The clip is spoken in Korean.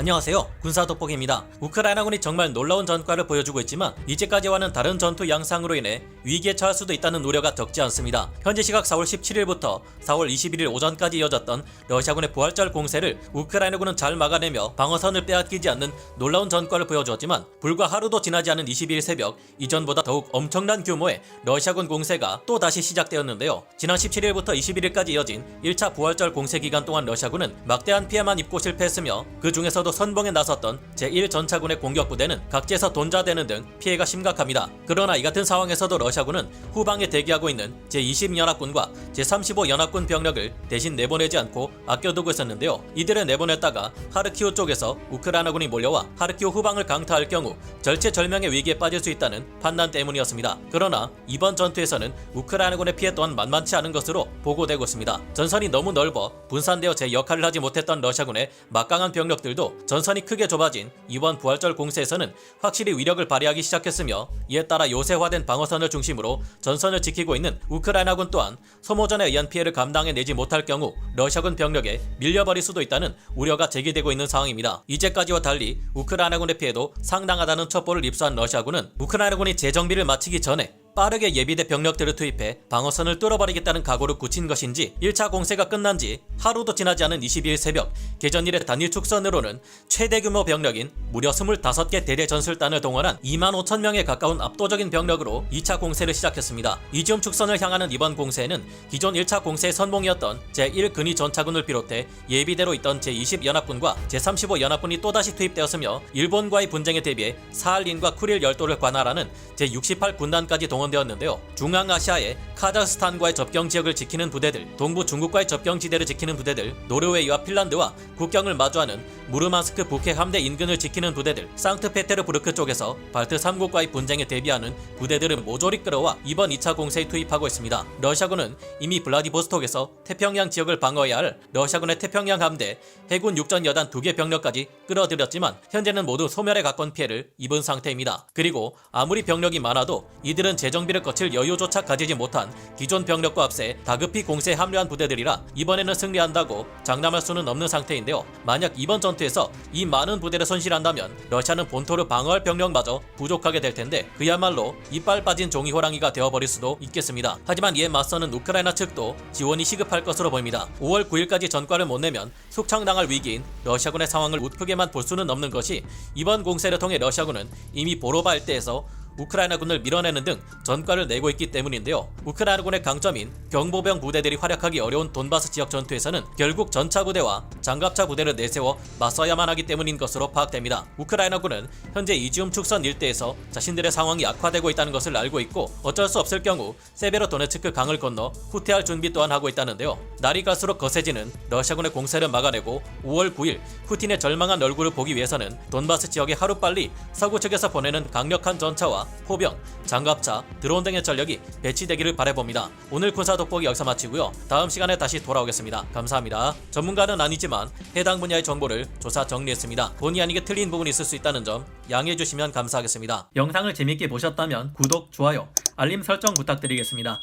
안녕하세요, 군사돋보기입니다. 우크라이나군이 정말 놀라운 전과를 보여주고 있지만 이제까지와는 다른 전투 양상으로 인해 위기에 처할 수도 있다는 우려가 적지 않습니다. 현지 시각 4월 17일부터 4월 21일 오전까지 이어졌던 러시아군의 부활절 공세를 우크라이나군은 잘 막아내며 방어선을 빼앗기지 않는 놀라운 전과를 보여주었지만 불과 하루도 지나지 않은 22일 새벽 이전보다 더욱 엄청난 규모의 러시아군 공세가 또다시 시작되었는데요. 지난 17일부터 21일까지 이어진 1차 부활절 공세 기간 동안 러시아군은 막대한 피해만 입고 실패했으며 그 중에서도 선봉에 나섰던 제1전차군의 공격부대는 각지에서 돈자되는 등 피해가 심각합니다. 그러나 이 같은 상황에서도 러시아군은 후방에 대기하고 있는 제20연합군과 제35연합군 병력을 대신 내보내지 않고 아껴두고 있었는데요. 이들을 내보냈다가 하르키우 쪽에서 우크라이나군이 몰려와 하르키우 후방을 강타할 경우 절체절명의 위기에 빠질 수 있다는 판단 때문이었습니다. 그러나 이번 전투에서는 우크라이나군의 피해 또한 만만치 않은 것으로 보고되고 있습니다. 전선이 너무 넓어 분산되어 제 역할을 하지 못했던 러시아군의 막강한 병력들도 전선이 크게 좁아진 이번 부활절 공세에서는 확실히 위력을 발휘하기 시작했으며 이에 따라 요새화된 방어선을 중심으로 전선을 지키고 있는 우크라이나군 또한 소모전에 의한 피해를 감당해내지 못할 경우 러시아군 병력에 밀려버릴 수도 있다는 우려가 제기되고 있는 상황입니다. 이제까지와 달리 우크라이나군의 피해도 상당하다는 첩보를 입수한 러시아군은 우크라이나군이 재정비를 마치기 전에 빠르게 예비대 병력들을 투입해 방어선을 뚫어버리겠다는 각오를 굳힌 것인지 1차 공세가 끝난 지 하루도 지나지 않은 22일 새벽 개전일의 단일 축선으로는 최대 규모 병력인 무려 25개 대대 전술단을 동원한 2만 5천 명에 가까운 압도적인 병력으로 2차 공세를 시작했습니다. 이지움 축선을 향하는 이번 공세에는 기존 1차 공세의 선봉이었던 제1근위 전차군을 비롯해 예비대로 있던 제20연합군과 제35연합군이 또다시 투입되었으며 일본과의 분쟁에 대비해 사할린과 쿠릴 열도를 관할하는 제68군단까지 동원되었는데요. 중앙아시아의 카자흐스탄과의 접경 지역을 지키는 부대들, 동부 중국과의 접경 지대를 지키는 부대들, 노르웨이와 핀란드와 국경을 마주하는 무르만스크 북해 함대 인근을 지키는 부대들, 상트페테르부르크 쪽에서 발트 3국과의 분쟁에 대비하는 부대들을 모조리 끌어와 이번 2차 공세에 투입하고 있습니다. 러시아군은 이미 블라디보스톡에서 태평양 지역을 방어해야 할 러시아군의 태평양 함대, 해군 육전 여단 2개 병력까지 끌어들였지만 현재는 모두 소멸에 가까운 피해를 입은 상태입니다. 그리고 아무리 병력이 많아도 이들은 재정비를 거칠 여유조차 가지지 못한 기존 병력과 합세 다급히 공세에 합류한 부대들이라 이번에는 승리한다고 장담할 수는 없는 상태인데요. 만약 이번 전투에서 이 많은 부대를 손실한다면 러시아는 본토를 방어할 병력마저 부족하게 될 텐데 그야말로 이빨 빠진 종이 호랑이가 되어버릴 수도 있겠습니다. 하지만 이에 맞서는 우크라이나 측도 지원이 시급할 것으로 보입니다. 5월 9일까지 전과를 못 내면 숙청당할 위기인 러시아군의 상황을 웃크게만 볼 수는 없는 것이 이번 공세를 통해 러시아군은 이미 보로바 일대에서 우크라이나군을 밀어내는 등 전과를 내고 있기 때문인데요. 우크라이나군의 강점인 경보병 부대들이 활약하기 어려운 돈바스 지역 전투에서는 결국 전차 부대와 장갑차 부대를 내세워 맞서야만 하기 때문인 것으로 파악됩니다. 우크라이나군은 현재 이지움 축선 일대에서 자신들의 상황이 악화되고 있다는 것을 알고 있고 어쩔 수 없을 경우 세베로도네츠크 강을 건너 후퇴할 준비 또한 하고 있다는데요. 날이 갈수록 거세지는 러시아군의 공세를 막아내고 5월 9일 푸틴의 절망한 얼굴을 보기 위해서는 돈바스 지역에 하루빨리 서구 측에서 보내는 강력한 전차와 포병, 장갑차, 드론 등의 전력이 배치되기를 바라봅니다. 오늘 군사 돋보기 여기서 마치고요. 다음 시간에 다시 돌아오겠습니다. 감사합니다. 전문가는 아니지만 해당 분야의 정보를 조사 정리했습니다. 본의 아니게 틀린 부분이 있을 수 있다는 점 양해해 주시면 감사하겠습니다. 영상을 재밌게 보셨다면 구독, 좋아요, 알림 설정 부탁드리겠습니다.